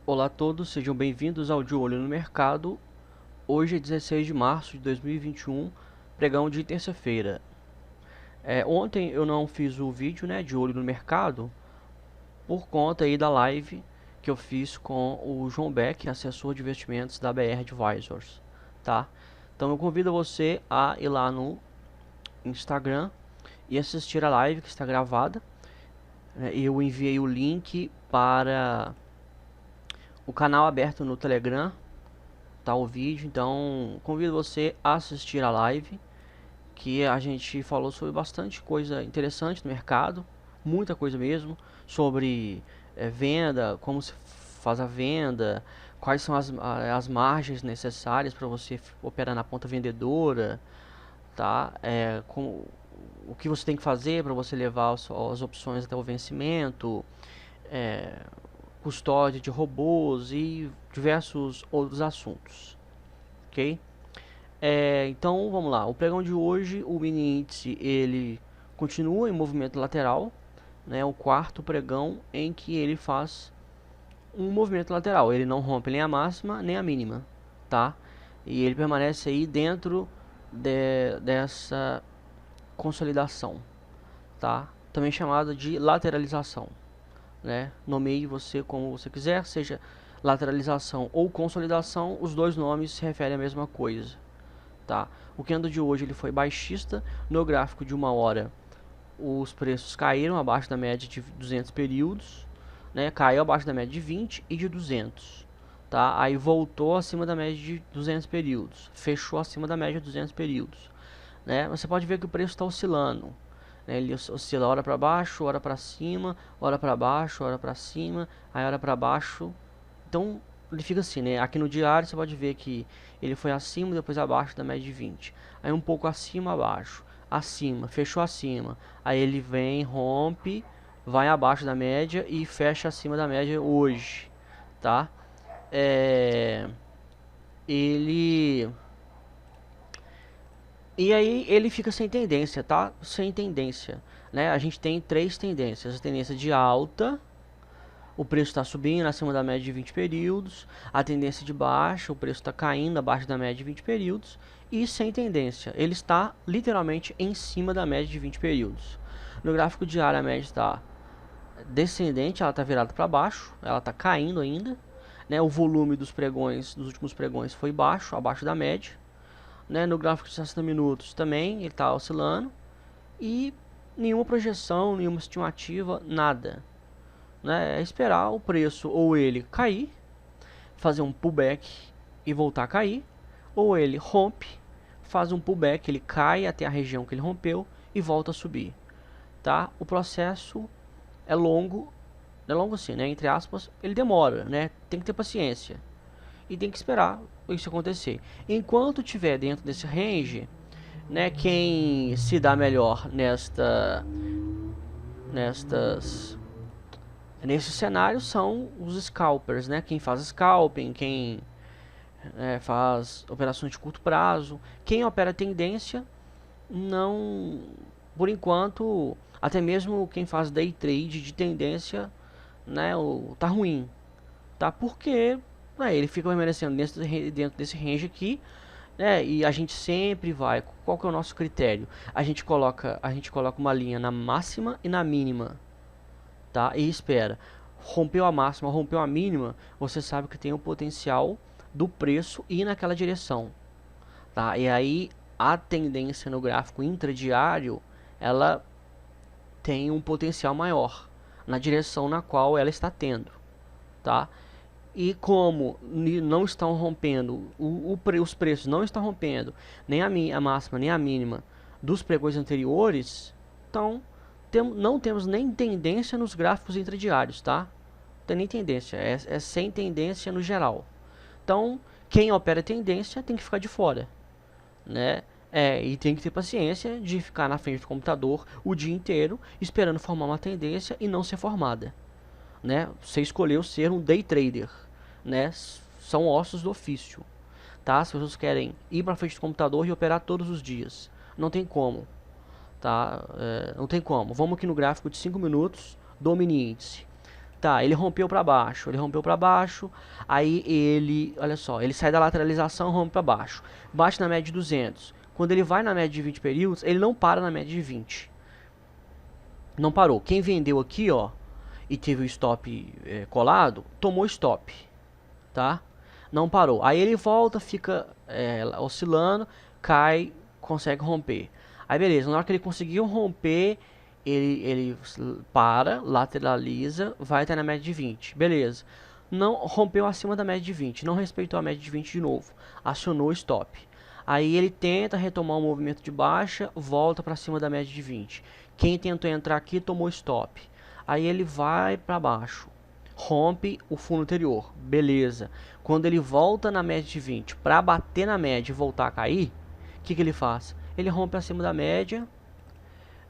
Olá a todos, sejam bem-vindos ao De Olho no Mercado. Hoje é 16 de março de 2021, pregão de terça-feira. Ontem eu não fiz o vídeo, de Olho no Mercado, por conta aí da live que eu fiz com o João Beck, assessor de investimentos da BR Advisors, tá? Então eu convido você a ir lá no Instagram e assistir a live que está gravada. Eu enviei o link para o canal aberto no Telegram, tá o vídeo, então convido você a assistir a live, que a gente falou sobre bastante coisa interessante no mercado, muita coisa mesmo, sobre venda, como se faz a venda, quais são as margens necessárias para você operar na ponta vendedora, tá? O que você tem que fazer para você levar as opções até o vencimento, é, custódia de robôs e diversos outros assuntos, ok? Então vamos lá, o pregão de hoje, o mini índice ele continua em movimento lateral, né? O quarto pregão em que ele faz um movimento lateral, ele não rompe nem a máxima nem a mínima, tá? E ele permanece aí dentro dessa consolidação, tá? Também chamada de lateralização, né? Nomeie você como você quiser, seja lateralização ou consolidação, os dois nomes se referem à mesma coisa, tá? O candle de hoje ele foi baixista. No gráfico de uma hora os preços caíram abaixo da média de 200 períodos, né? Caiu abaixo da média de 20 e de 200, tá? Aí voltou acima da média de 200 períodos, fechou acima da média de 200 períodos, né? Você pode ver que o preço está oscilando, né? Ele oscila hora para baixo, hora para cima, hora para baixo, hora para cima, aí hora para baixo. Então ele fica assim, né? Aqui no diário você pode ver que ele foi acima, depois abaixo da média de 20. Aí um pouco acima, abaixo. Acima, fechou acima. Aí ele vem, rompe, vai abaixo da média e fecha acima da média hoje, tá? Ele... E aí ele fica sem tendência, tá? Sem tendência, né? A gente tem três tendências. A tendência de alta, o preço está subindo acima da média de 20 períodos. A tendência de baixa, o preço está caindo abaixo da média de 20 períodos. E sem tendência, ele está literalmente em cima da média de 20 períodos. No gráfico diário a média está descendente, ela está virada para baixo, ela está caindo ainda, né? O volume dos pregões, dos últimos pregões foi baixo, abaixo da média, né? No gráfico de 60 minutos também ele está oscilando e nenhuma projeção, nenhuma estimativa, nada, né? É esperar o preço ou ele cair, fazer um pullback e voltar a cair, ou ele rompe, faz um pullback, ele cai até a região que ele rompeu e volta a subir, tá? O processo é longo assim, né? Entre aspas, ele demora, né? Tem que ter paciência e tem que esperar isso acontecer. Enquanto tiver dentro desse range, né? Quem se dá melhor nesses cenários são os scalpers, né? Quem faz scalping, quem faz operações de curto prazo, quem opera tendência, não, por enquanto, até mesmo quem faz day trade de tendência, né? Tá ruim, tá? Porque ele fica permanecendo dentro desse range aqui, né? E a gente sempre vai. Qual que é o nosso critério? A gente coloca uma linha na máxima e na mínima, tá? E espera. Rompeu a máxima, rompeu a mínima, você sabe que tem o potencial do preço ir naquela direção, tá? E aí a tendência no gráfico intradiário, ela tem um potencial maior na direção na qual ela está tendo, tá? E como não estão rompendo, os preços não estão rompendo nem a máxima nem a mínima dos pregões anteriores, então não temos nem tendência nos gráficos intradiários, tá? Não tem nem tendência, é sem tendência no geral. Então, quem opera tendência tem que ficar de fora, né? E tem que ter paciência de ficar na frente do computador o dia inteiro esperando formar uma tendência e não ser formada, né? Você escolheu ser um day trader, né? São ossos do ofício, tá? As pessoas querem ir para frente do computador e operar todos os dias, não tem como, tá? Não tem como. Vamos aqui no gráfico de 5 minutos do mini índice. Tá, ele rompeu para baixo, aí ele, olha só, ele sai da lateralização, rompe para baixo, bate na média de 200. Quando ele vai na média de 20 períodos, ele não para na média de 20. Não parou. Quem vendeu aqui, ó, e teve o stop colado, tomou stop, tá? Não parou. Aí ele volta, fica oscilando, cai, consegue romper. Aí beleza, na hora que ele conseguiu romper, ele para, lateraliza, vai até na média de 20. Beleza. Não rompeu acima da média de 20, não respeitou a média de 20 de novo. Acionou o stop. Aí ele tenta retomar o movimento de baixa, volta para cima da média de 20. Quem tentou entrar aqui tomou stop. Aí ele vai para baixo, rompe o fundo anterior, beleza. Quando ele volta na média de 20 para bater na média e voltar a cair, o que ele faz? Ele rompe acima da média,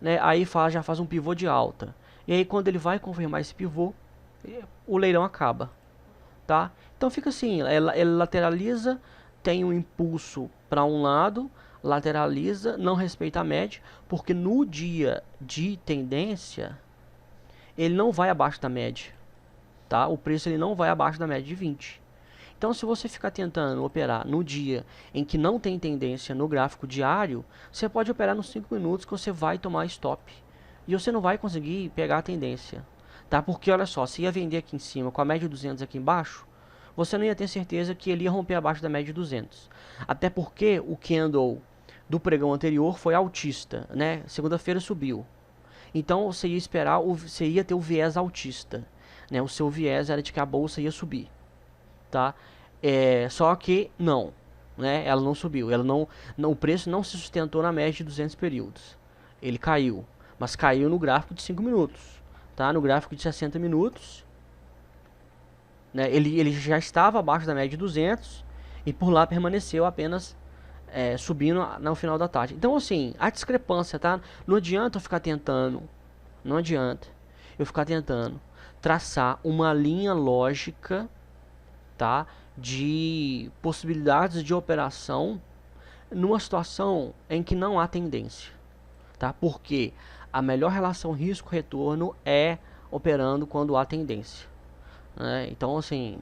né? Aí já faz um pivô de alta. E aí quando ele vai confirmar esse pivô, o leilão acaba, tá? Então fica assim, ele lateraliza, tem um impulso para um lado, lateraliza, não respeita a média, porque no dia de tendência ele não vai abaixo da média, tá? O preço ele não vai abaixo da média de 20. Então, se você ficar tentando operar no dia em que não tem tendência no gráfico diário, você pode operar nos 5 minutos que você vai tomar stop. E você não vai conseguir pegar a tendência, tá? Porque, olha só, se ia vender aqui em cima com a média de 200 aqui embaixo, você não ia ter certeza que ele ia romper abaixo da média de 200. Até porque o candle do pregão anterior foi altista, né? Segunda-feira subiu. Então, você ia esperar, você ia ter o viés altista, né? O seu viés era de que a bolsa ia subir, tá? Só que não, né? Ela não subiu, o preço não se sustentou na média de 200 períodos. Ele caiu, mas caiu no gráfico de 5 minutos, tá? No gráfico de 60 minutos, né? Ele já estava abaixo da média de 200 e por lá permaneceu apenas subindo no final da tarde. Então, assim, a discrepância, tá? Não adianta eu ficar tentando, não adianta eu ficar tentando traçar uma linha lógica, tá, de possibilidades de operação numa situação em que não há tendência, tá? Porque a melhor relação risco-retorno é operando quando há tendência, né? Então, assim,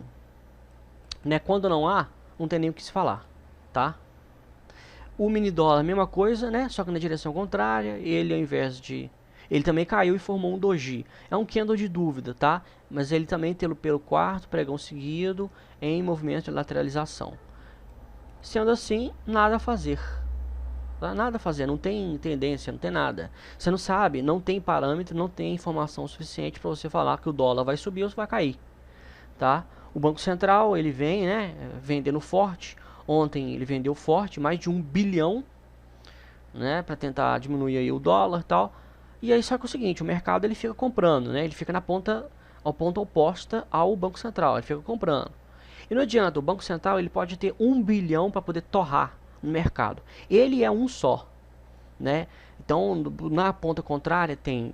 né, quando não há, não tem nem o que se falar, tá? O mini dólar, mesma coisa, né? Só que na direção contrária, ele ao invés de... Ele também caiu e formou um doji. É um candle de dúvida, tá? Mas ele também pelo quarto pregão seguido em movimento de lateralização. Sendo assim, nada a fazer. Tá? Nada a fazer, não tem tendência, não tem nada. Você não sabe, não tem parâmetro, não tem informação suficiente para você falar que o dólar vai subir ou vai cair, tá? O Banco Central, ele vem, né, vendendo forte. Ontem ele vendeu forte, mais de 1 bilhão, né, para tentar diminuir aí o dólar e tal. E aí só que é o seguinte, o mercado ele fica comprando, né? Ele fica na ponta oposta ao Banco Central, ele fica comprando. E não adianta, o Banco Central ele pode ter 1 bilhão para poder torrar no mercado. Ele é um só, né? Então, na ponta contrária tem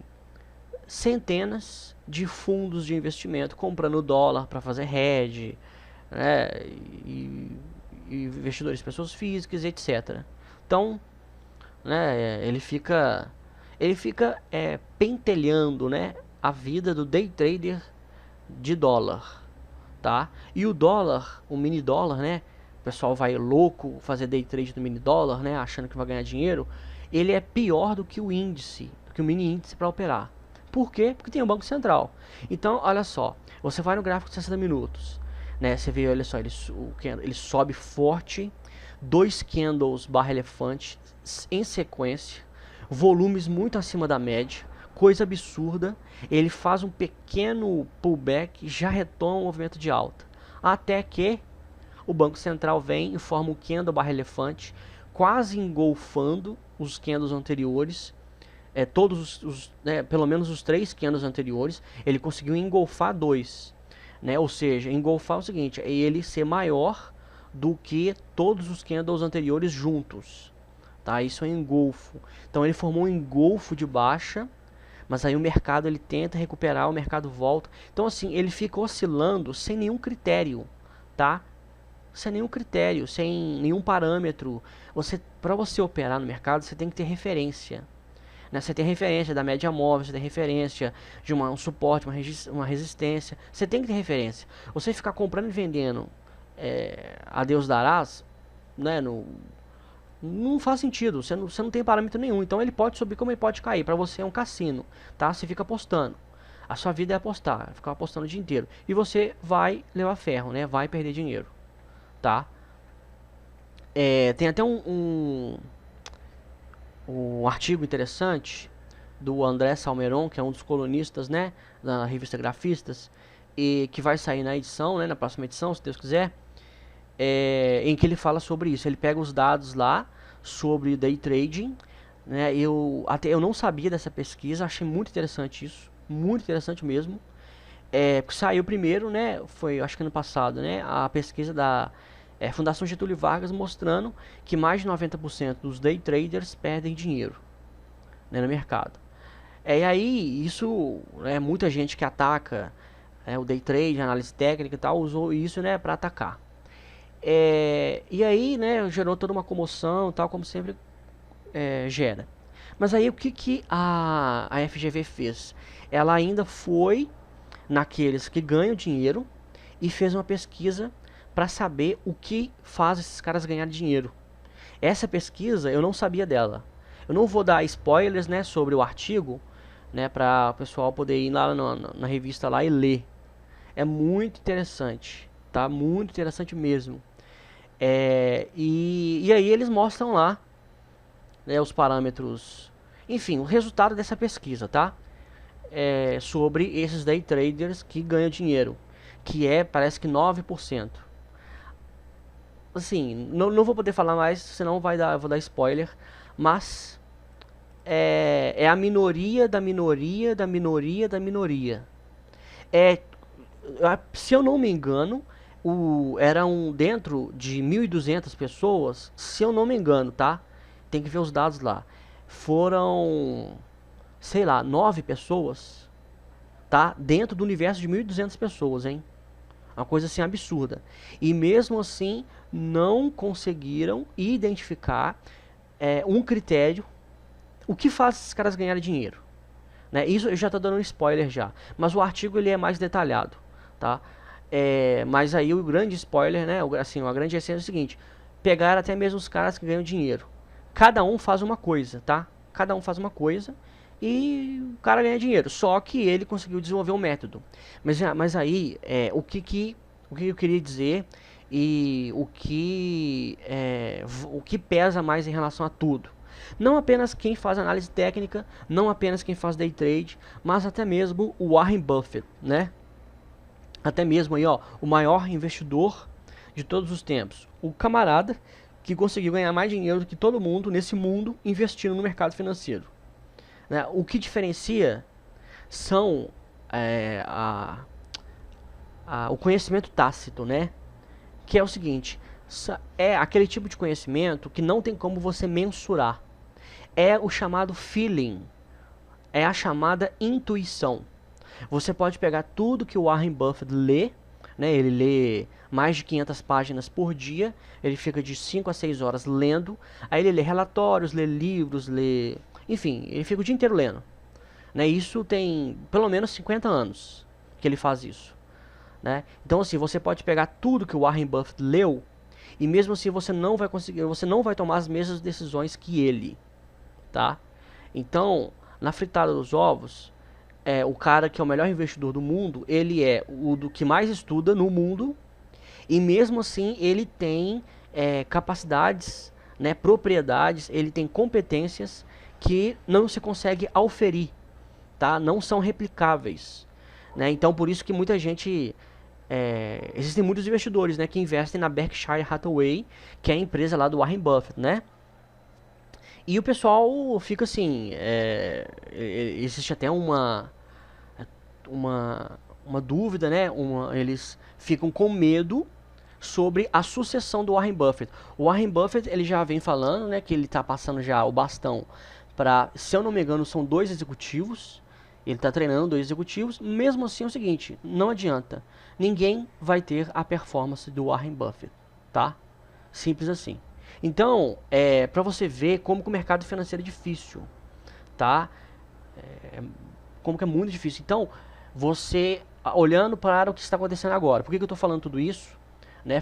centenas de fundos de investimento comprando dólar para fazer hedge, né? E investidores, pessoas físicas, etc. Então, né, ele fica pentelhando, né, a vida do day trader de dólar, tá? E o dólar, o mini dólar, né, o pessoal vai louco fazer day trade do mini dólar, né, achando que vai ganhar dinheiro. Ele é pior do que o índice, do que o mini índice para operar. Por quê? Porque tem o Banco Central. Então, olha só, você vai no gráfico de 60 minutos, né, você vê, olha só, ele sobe forte, 2 candles barra elefante em sequência, volumes muito acima da média, coisa absurda. Ele faz um pequeno pullback, já retoma o movimento de alta, até que o Banco Central vem e forma o candle barra elefante, quase engolfando os candles anteriores, todos pelo menos os 3 candles anteriores. Ele conseguiu engolfar 2, né? Ou seja, engolfar é o seguinte, é ele ser maior do que todos os candles anteriores juntos, tá? Isso é engolfo. Então ele formou um engolfo de baixa, mas aí o mercado ele tenta recuperar, o mercado volta. Então assim, ele fica oscilando sem nenhum critério, tá? Sem nenhum critério, sem nenhum parâmetro. Para você operar no mercado, você tem que ter referência, né? Você tem referência da média móvel, você tem referência de um suporte, uma resistência. Você tem que ter referência. Você ficar comprando e vendendo a Deus darás, né? Não faz sentido. Você não tem parâmetro nenhum. Então ele pode subir como ele pode cair. Para você é um cassino, tá? Você fica apostando. A sua vida é apostar, ficar apostando o dia inteiro. E você vai levar ferro, né? Vai perder dinheiro, tá? Tem até um artigo interessante do André Salmeron, que é um dos colunistas, né, da revista Grafistas, e que vai sair na edição, né, na próxima edição, se Deus quiser, em que ele fala sobre isso. Ele pega os dados lá sobre day trading, né? Eu não sabia dessa pesquisa, achei muito interessante isso, muito interessante mesmo. Porque saiu primeiro, né? Foi, acho que ano passado, né? A pesquisa da Fundação Getúlio Vargas mostrando que mais de 90% dos day traders perdem dinheiro, né, no mercado. E aí, isso, muita gente que ataca o day trade, a análise técnica e tal, usou isso, né, para atacar. E aí, né, gerou toda uma comoção, tal, como sempre gera. Mas aí, o que a FGV fez? Ela ainda foi naqueles que ganham dinheiro e fez uma pesquisa para saber o que faz esses caras ganharem dinheiro. Essa pesquisa eu não sabia dela. Eu não vou dar spoilers, né, sobre o artigo, né, para o pessoal poder ir lá na revista lá e ler. É muito interessante, tá? Muito interessante mesmo. E aí eles mostram lá, né, os parâmetros, enfim, o resultado dessa pesquisa, tá? Sobre esses day traders que ganham dinheiro, que parece que 9%. Assim, não vou poder falar mais, senão eu vou dar spoiler, mas é a minoria da minoria da minoria da minoria. Se eu não me engano, eram dentro de 1.200 pessoas, se eu não me engano, tá? Tem que ver os dados lá. Foram, sei lá, 9 pessoas, tá? Dentro do universo de 1.200 pessoas, hein? Uma coisa assim absurda. E mesmo assim, não conseguiram identificar um critério, o que faz esses caras ganharem dinheiro, né? Isso eu já estou dando um spoiler já, mas o artigo ele é mais detalhado, tá? Mas aí o grande spoiler, né? Assim, a grande essência é o seguinte: pegar até mesmo os caras que ganham dinheiro. Cada um faz uma coisa, tá? Cada um faz uma coisa e o cara ganha dinheiro. Só que ele conseguiu desenvolver um método. Mas aí, o que eu queria dizer e o que pesa mais em relação a tudo. Não apenas quem faz análise técnica, não apenas quem faz day trade, mas até mesmo o Warren Buffett, né? Até mesmo aí, ó, o maior investidor de todos os tempos. O camarada que conseguiu ganhar mais dinheiro do que todo mundo nesse mundo investindo no mercado financeiro, né? O que diferencia são o conhecimento tácito, né? Que é o seguinte: é aquele tipo de conhecimento que não tem como você mensurar. É o chamado feeling, é a chamada intuição. Você pode pegar tudo que o Warren Buffett lê, né? Ele lê mais de 500 páginas por dia, ele fica de 5 a 6 horas lendo, aí ele lê relatórios, lê livros, enfim, ele fica o dia inteiro lendo, né? Isso tem pelo menos 50 anos que ele faz isso, né? Então assim, você pode pegar tudo que o Warren Buffett leu e mesmo assim você não vai conseguir, você não vai tomar as mesmas decisões que ele, tá? Então, na fritada dos ovos, o cara que é o melhor investidor do mundo, ele é o do que mais estuda no mundo e mesmo assim ele tem capacidades, né, propriedades, ele tem competências que não se consegue auferir, tá? Não são replicáveis, né? Então por isso que muita gente existem muitos investidores, né, que investem na Berkshire Hathaway, que é a empresa lá do Warren Buffett, né? E o pessoal fica assim, existe até uma dúvida, né? Eles ficam com medo sobre a sucessão do Warren Buffett. O Warren Buffett ele já vem falando, né, que ele está passando já o bastão para, se eu não me engano, são 2 executivos. Ele está treinando 2 executivos. Mesmo assim é o seguinte, não adianta. Ninguém vai ter a performance do Warren Buffett, tá? Simples assim. Então, para você ver como que o mercado financeiro é difícil, tá? Como que é muito difícil. Então, você olhando para o que está acontecendo agora. Por que eu estou falando tudo isso? Né,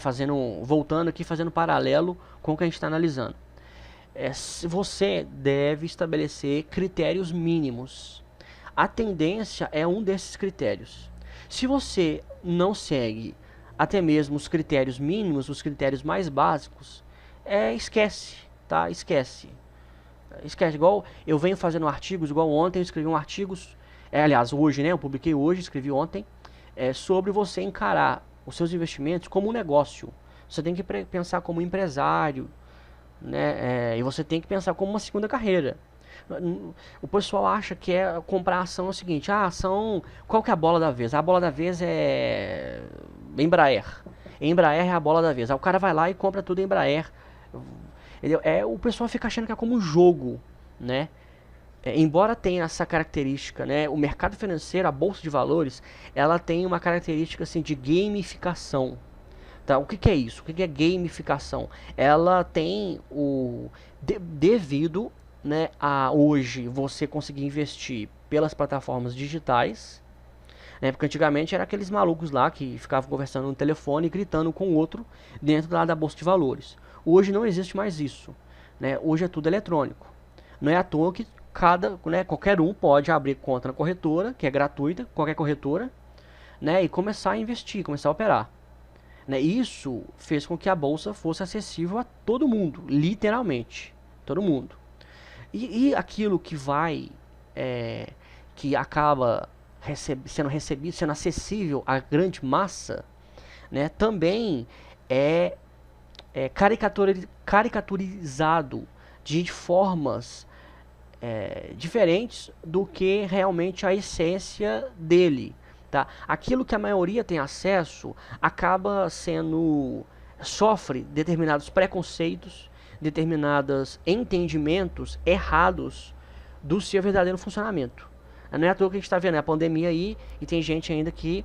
voltando aqui, fazendo paralelo com o que a gente está analisando. Você deve estabelecer critérios mínimos. A tendência é um desses critérios. Se você não segue até mesmo os critérios mínimos, os critérios mais básicos, esquece, tá? Esquece. Esquece, igual eu venho fazendo artigos, igual ontem eu escrevi um artigo, aliás, hoje, né? Eu publiquei hoje, escrevi ontem, sobre você encarar os seus investimentos como um negócio. Você tem que pensar como empresário, né? E você tem que pensar como uma segunda carreira. O pessoal acha que comprar ação é o seguinte: ação, qual que é a bola da vez? A bola da vez é Embraer. Embraer é a bola da vez. Aí o cara vai lá e compra tudo Embraer. O pessoal fica achando que é como um jogo, né? Embora tenha essa característica, né? O mercado financeiro, a bolsa de valores, ela tem uma característica assim de gamificação. Tá? O que é isso? O que é gamificação? Ela tem devido, né, a hoje você conseguir investir pelas plataformas digitais, né, porque antigamente era aqueles malucos lá que ficavam conversando no telefone e gritando com o outro dentro da bolsa de valores. Hoje não existe mais isso, né? Hoje é tudo eletrônico. Não é à toa que qualquer um pode abrir conta na corretora, que é gratuita, qualquer corretora, né, e começar a investir, começar a operar. Né, isso fez com que a bolsa fosse acessível a todo mundo, literalmente, todo mundo. E aquilo que acaba sendo acessível à grande massa, né, também é caricaturizado de formas diferentes do que realmente a essência dele. Tá? Aquilo que a maioria tem acesso sofre determinados preconceitos, determinados entendimentos errados do seu verdadeiro funcionamento. Não é à toa que a gente está vendo a pandemia aí e tem gente ainda que,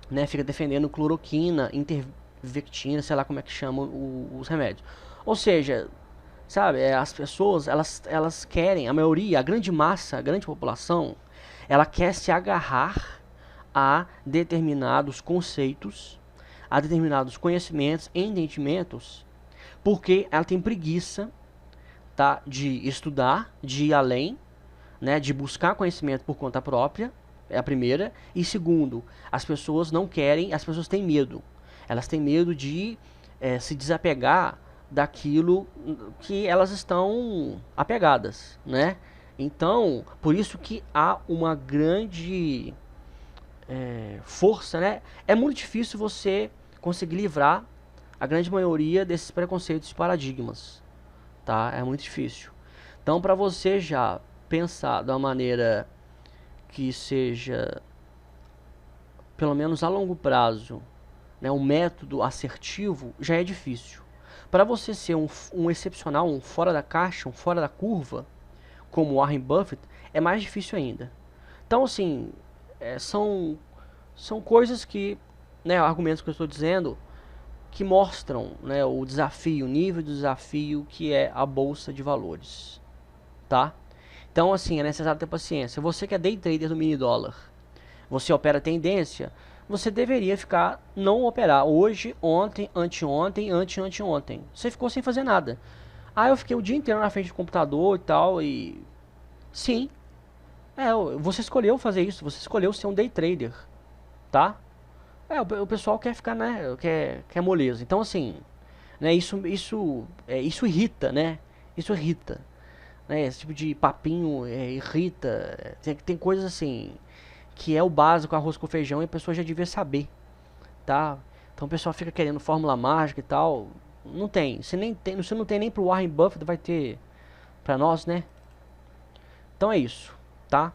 né, fica defendendo cloroquina, intervectina, sei lá como é que chamam os remédios. Ou seja, sabe, as pessoas, elas querem, a maioria, a grande massa, a grande população, ela quer se agarrar a determinados conceitos, a determinados conhecimentos, entendimentos, porque ela tem preguiça, tá, de estudar, de ir além, né, de buscar conhecimento por conta própria, é a primeira. E segundo, as pessoas não querem, as pessoas têm medo. Elas têm medo de se desapegar daquilo que elas estão apegadas, né? Então, por isso que há uma grande força, né? É muito difícil você conseguir livrar a grande maioria desses preconceitos e paradigmas, tá? É muito difícil. Então, para você já pensar de uma maneira que seja, pelo menos a longo prazo, né, um método assertivo, já é difícil. Para você ser um excepcional, um fora da caixa, um fora da curva, como Warren Buffett, é mais difícil ainda. Então, assim, são coisas que, né, argumentos que eu estou dizendo, que mostram, né, o desafio, o nível de desafio que é a bolsa de valores, tá? Então, assim, é necessário ter paciência. Você que é day trader do mini dólar, você opera tendência, você deveria não operar hoje, ontem, anteontem, anteontem. Você ficou sem fazer nada. Eu fiquei o dia inteiro na frente do computador e tal, e sim, você escolheu fazer isso, você escolheu ser um day trader, tá? O pessoal quer ficar, né, quer moleza. Então, assim, né, isso irrita, né? Isso irrita, né? Esse tipo de papinho irrita. Tem coisas assim que é o básico, arroz com feijão, e a pessoa já devia saber, tá? Então o pessoal fica querendo fórmula mágica e tal. Não tem. Você não tem nem pro Warren Buffett, vai ter pra nós, né? Então é isso, tá?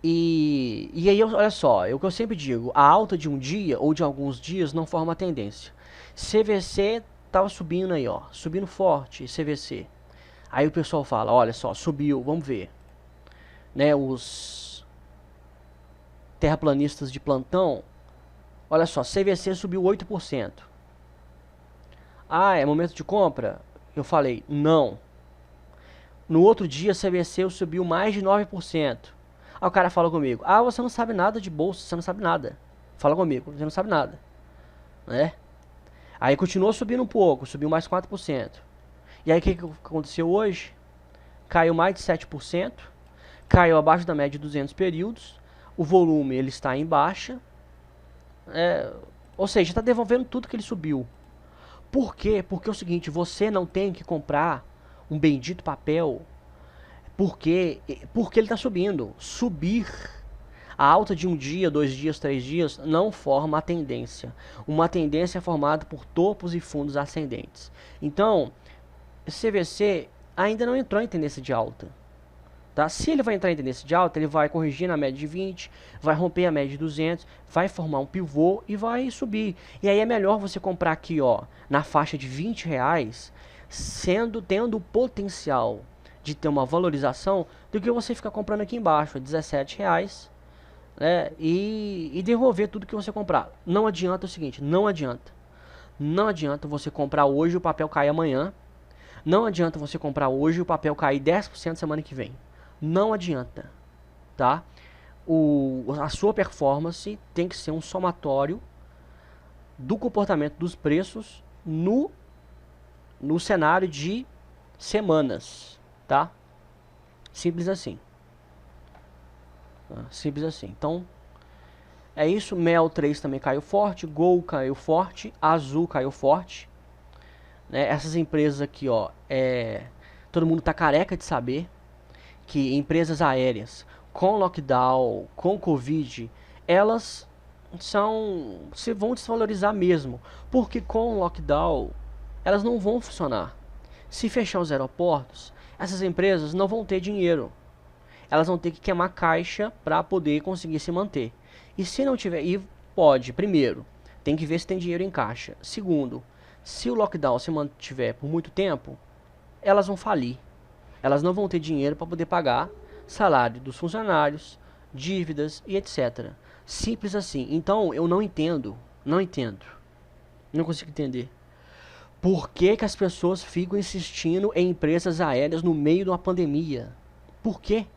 E aí, olha só, é o que eu sempre digo, a alta de um dia ou de alguns dias não forma tendência. CVC tava subindo aí, ó, subindo forte, CVC. Aí o pessoal fala, olha só, subiu, vamos ver. Né, os terraplanistas de plantão, olha só, CVC subiu 8%. É momento de compra? Eu falei, não. No outro dia, CVC subiu mais de 9%. Aí o cara fala comigo, ah, você não sabe nada de bolsa, você não sabe nada. Fala comigo, você não sabe nada, né? Aí continuou subindo um pouco, subiu mais 4%. E aí o que aconteceu hoje? Caiu mais de 7%, caiu abaixo da média de 200 períodos, o volume ele está em baixa, ou seja, está devolvendo tudo que ele subiu. Por quê? Porque é o seguinte, você não tem que comprar um bendito papel porque ele está subindo. Subir, a alta de um dia, 2 dias, 3 dias não forma a tendência. Uma tendência é formada por topos e fundos ascendentes. Então, o CVC ainda não entrou em tendência de alta. Tá? Se ele vai entrar em tendência de alta, ele vai corrigir na média de 20, vai romper a média de 200, vai formar um pivô e vai subir. E aí é melhor você comprar aqui, ó, na faixa de R$ 20, tendo o potencial de ter uma valorização, do que você ficar comprando aqui embaixo, a R$ 17, né, e devolver tudo que você comprar. Não adianta o seguinte, não adianta. Não adianta você comprar hoje e o papel cair amanhã. Não adianta você comprar hoje e o papel cair 10% semana que vem. Não adianta, tá? A sua performance tem que ser um somatório do comportamento dos preços no cenário de semanas, tá? Simples assim. Simples assim. Então, é isso. Mel 3 também caiu forte, Gol caiu forte, Azul caiu forte. Né? Essas empresas aqui, ó, todo mundo tá careca de saber que empresas aéreas com lockdown, com Covid, elas vão desvalorizar mesmo, porque com lockdown elas não vão funcionar. Se fechar os aeroportos, essas empresas não vão ter dinheiro. Elas vão ter que queimar caixa para poder conseguir se manter. E se não tiver, primeiro, tem que ver se tem dinheiro em caixa. Segundo, se o lockdown se mantiver por muito tempo, elas vão falir. Elas não vão ter dinheiro para poder pagar salário dos funcionários, dívidas e etc. Simples assim. Então, eu não entendo, não consigo entender. Por que que as pessoas ficam insistindo em empresas aéreas no meio de uma pandemia? Por quê?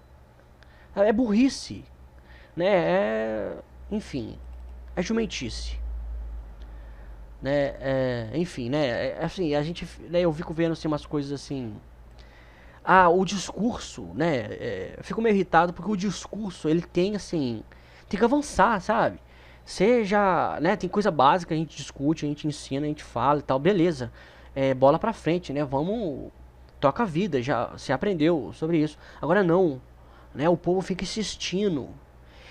É burrice, né? Enfim, é jumentice. Né? Enfim, né? Assim, a gente, né, eu fico vendo assim, umas coisas assim. O discurso, né? Eu fico meio irritado porque o discurso, ele tem assim, tem que avançar, sabe? Seja, né? Tem coisa básica, a gente discute, a gente ensina, a gente fala e tal, beleza. Bola pra frente, né? Vamos, toca a vida, já se aprendeu sobre isso. Agora não, né? O povo fica insistindo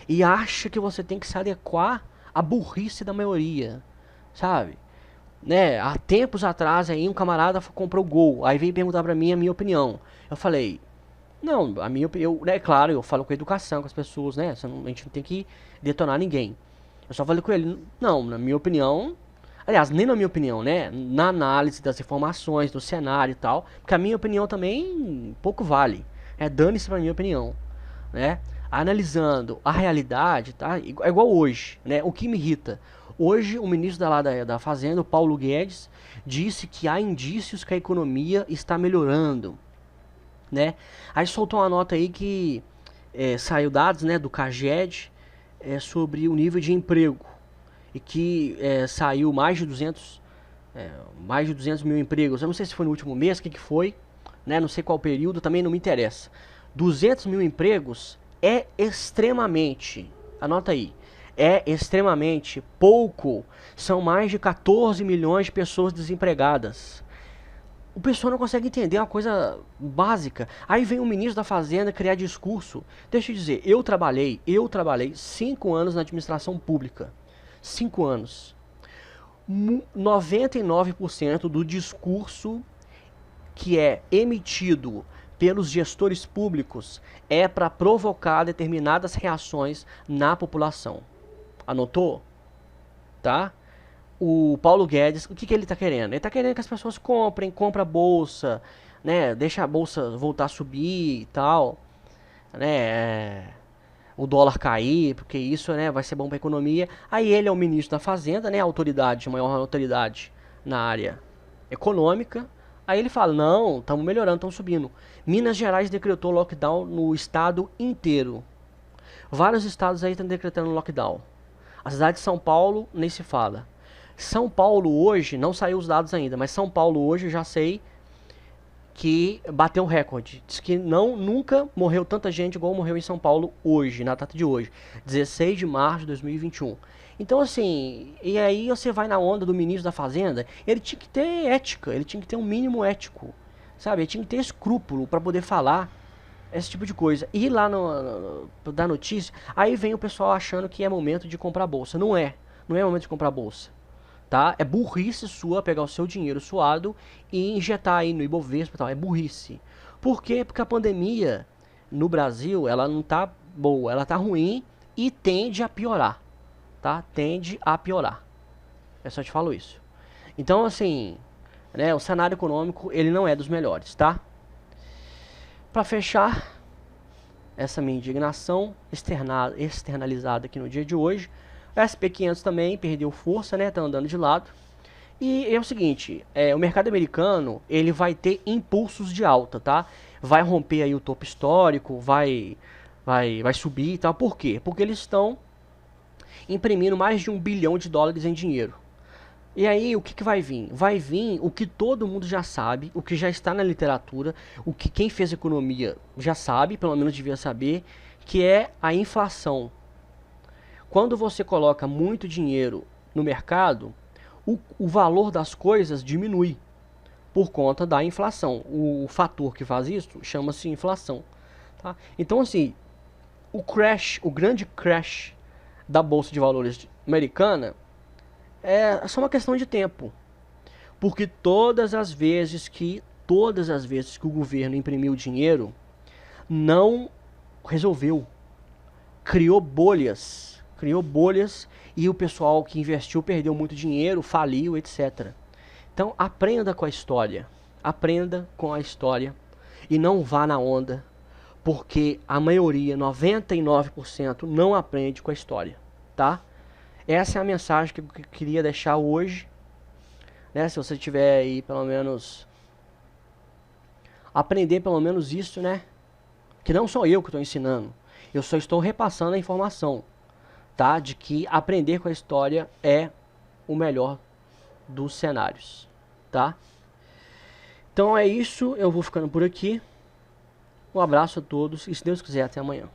e acha que você tem que se adequar à burrice da maioria, sabe? Né, há tempos atrás aí um camarada comprou o Gol, aí veio perguntar pra mim a minha opinião. Eu falei, não, a minha opinião, né, claro, eu falo com educação com as pessoas, né, a gente não tem que detonar ninguém. Eu só falei com ele, não, na minha opinião, aliás, nem na minha opinião, né, na análise das informações, do cenário e tal, porque a minha opinião também pouco vale, dane-se pra minha opinião, né, analisando a realidade, tá, é igual hoje, né, o que me irrita. Hoje, o ministro da Fazenda, o Paulo Guedes, disse que há indícios que a economia está melhorando, né? Aí soltou uma nota aí que saiu dados, né, do CAGED sobre o nível de emprego e que saiu mais de 200 mil empregos. Eu não sei se foi no último mês, o que foi, né? Não sei qual período, também não me interessa. 200 mil empregos é extremamente, anota aí, é extremamente pouco. São mais de 14 milhões de pessoas desempregadas. O pessoal não consegue entender uma coisa básica. Aí vem o ministro da Fazenda criar discurso. Deixa eu dizer, eu trabalhei 5 anos na administração pública. 5 anos. 99% do discurso que é emitido pelos gestores públicos é para provocar determinadas reações na população. Anotou? Tá? O Paulo Guedes, o que ele está querendo? Ele está querendo que as pessoas comprem a bolsa, né? Deixa a bolsa voltar a subir e tal, né? O dólar cair, porque isso, né, vai ser bom para a economia. Aí ele é o ministro da Fazenda, né? A maior autoridade na área econômica. Aí ele fala, não, estamos melhorando, estamos subindo. Minas Gerais decretou lockdown no estado inteiro. Vários estados aí estão decretando lockdown. A cidade de São Paulo nem se fala. São Paulo hoje, não saiu os dados ainda, mas São Paulo hoje eu já sei que bateu um recorde. Diz que nunca morreu tanta gente igual morreu em São Paulo hoje, na data de hoje, 16 de março de 2021. Então assim, e aí você vai na onda do ministro da Fazenda, ele tinha que ter ética, ele tinha que ter um mínimo ético, sabe? Ele tinha que ter escrúpulo para poder falar esse tipo de coisa. E lá da notícia, aí vem o pessoal achando que é momento de comprar bolsa. Não é momento de comprar bolsa. Tá? É burrice sua pegar o seu dinheiro suado e injetar aí no Ibovespa e tal. É burrice. Por quê? Porque a pandemia no Brasil, ela não tá boa, ela tá ruim e tende a piorar, tá? Tende a piorar. Eu só te falo isso. Então, assim, né, o cenário econômico, ele não é dos melhores, tá? Para fechar essa minha indignação externalizada aqui no dia de hoje, o SP500 também perdeu força, né? Tá andando de lado. E é o seguinte, o mercado americano, ele vai ter impulsos de alta, tá? Vai romper aí o topo histórico, vai subir e tal. Por quê? Porque eles estão imprimindo mais de $1 bilhão em dinheiro. E aí, o que vai vir? Vai vir o que todo mundo já sabe, o que já está na literatura, o que quem fez economia já sabe, pelo menos devia saber, que é a inflação. Quando você coloca muito dinheiro no mercado, o valor das coisas diminui por conta da inflação. O fator que faz isso chama-se inflação. Tá? Então, assim, o grande crash da Bolsa de Valores americana é só uma questão de tempo. Porque todas as vezes que o governo imprimiu dinheiro, não resolveu. Criou bolhas e o pessoal que investiu perdeu muito dinheiro, faliu, etc. Então aprenda com a história. Aprenda com a história e não vá na onda, porque a maioria, 99%, não aprende com a história, tá? Essa é a mensagem que eu queria deixar hoje, né? Se você tiver aí pelo menos aprender pelo menos isso, né? Que não sou eu que estou ensinando, eu só estou repassando a informação, tá? De que aprender com a história é o melhor dos cenários, tá? Então é isso, eu vou ficando por aqui. Um abraço a todos e se Deus quiser, até amanhã.